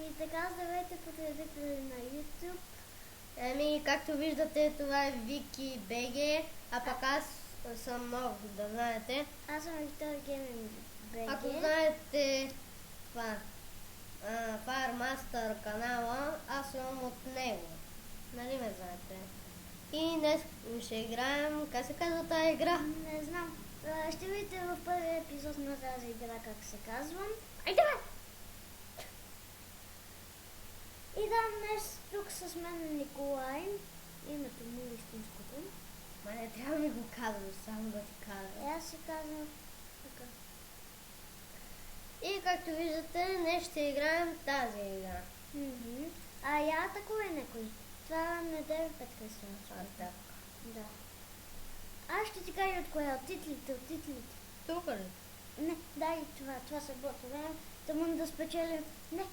И така, здравейте потребители на YouTube. Ами, както виждате, това е Вики БГ, а пък аз съм нов, да знаете. Аз съм Виктор Гейминг БГ. Ако знаете това, Firemaster канала, аз съм от него. Нали ме знаете? И днес ще играем, как се казва тази игра? Не знам. Ще видите в първия епизод на тази игра как се казва. Айде бе! И да, днес тук с мен Николай. Името му е истинското. Ма не трябва да ми го казваш, само да ти кажа. Аз се казвам така. И както виждате, днес ще играем тази игра. А я атакувай някой. Това не дай петка сега. Так. Да. Аз ще ти кажа от коя, от титлите. Тук ли? Не, дай това са ботове. Тъмън да спечелим. Не,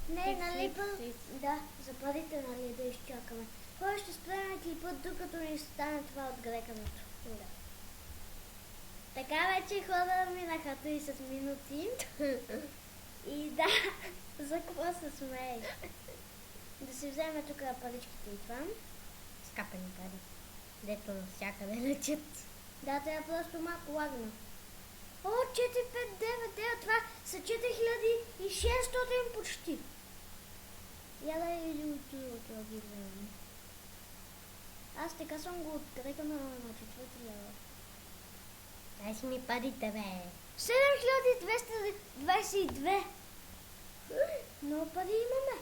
нали път? Да, за парите, нали, да изчакаме. Кой ще спреме клипа, докато ни стане това от грекането? Да. Така вече хора минаха 30 минути. И да, за какво се смееш? Да си вземе тук паричките и това. Скапани пари. Дето навсякъде лечат. Да, трябва просто малко лагна. О, 4599, това са 4600 почти. Я да иди от това ги вземем. Аз така съм го открекал на 4 лева. Дай си ми парите, бе. 7222. Много пари имаме.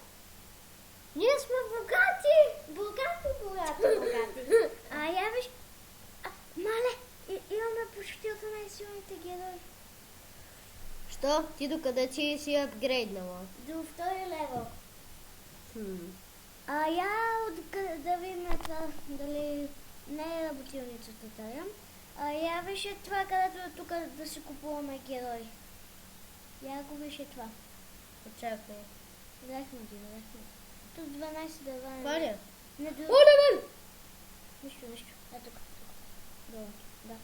Ние сме богати! Богати. Я виж, мале, имаме почти 18 силните герои. Що? Ти докъде си апгрейднала? До втори левел. Я да видим това, дали не е работилницата тая. Я виж това, където тук да си купуваме герои. Я го виж това. Очаквай. Взехме. Тук 12 дърва. Това ли? Не до... Навън! Нищо. Тук. Долу. Да.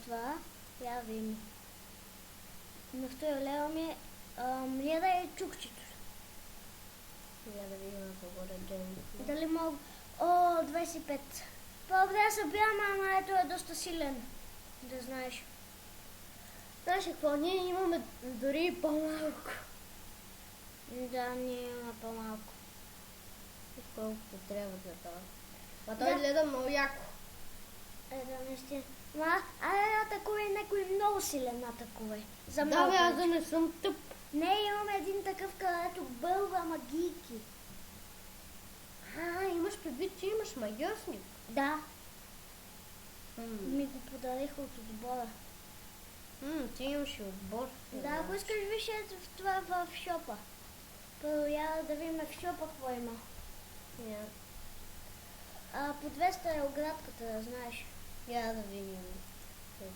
Това. Я видим. На втори лева ми е... Ние да е чукчето. Я да видим по-горе ден. Дали мога... 25. По-добре се бяма, ама ето е доста силен. Да знаеш. Знаеш какво? Ние имаме дори по-малко. Да, ние имаме по-малко. И колкото трябва за това. А той гледа много яко. Да, наистина. Атакувай някой много силен атакувай. За Да, малко. бе, аз да не съм тъп. Не, имаме един такъв, където бълва магийки. Имаш предвид, че имаш магиосник. Да. Ми го подариха от отбора. Ти имаш и отбор. Да, ако искаш виж в това в шопа. Първо я да видим в шопа какво има. По 200 е оградката, да знаеш. Я да видим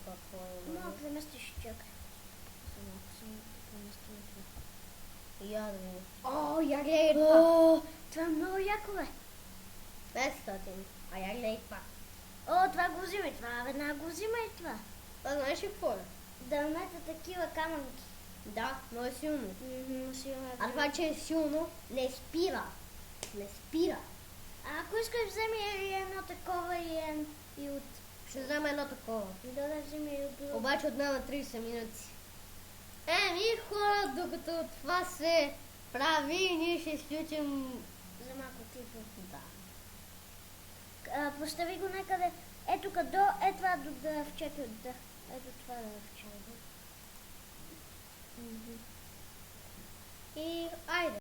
какво има. Малко заместиш, чакай. Я да видим. Я гледай това. Това е много яко, бе. 500. А я гледай това. Това го взимай, това веднага го взимай това. Това знаеш ли какво е? Да мета такива камънки. Да, но е силно. Силно е. А това, че е силно, не спира. Ако искаш, вземи едно такова и от... Ще взема едно такова. Да вземи и от... Обаче отнема 30 минути. Хора, докато това се прави, ние ще изключим... За малко типа. Да. Постави го някъде. Ето това до дръвчето. Ето това дръвчето.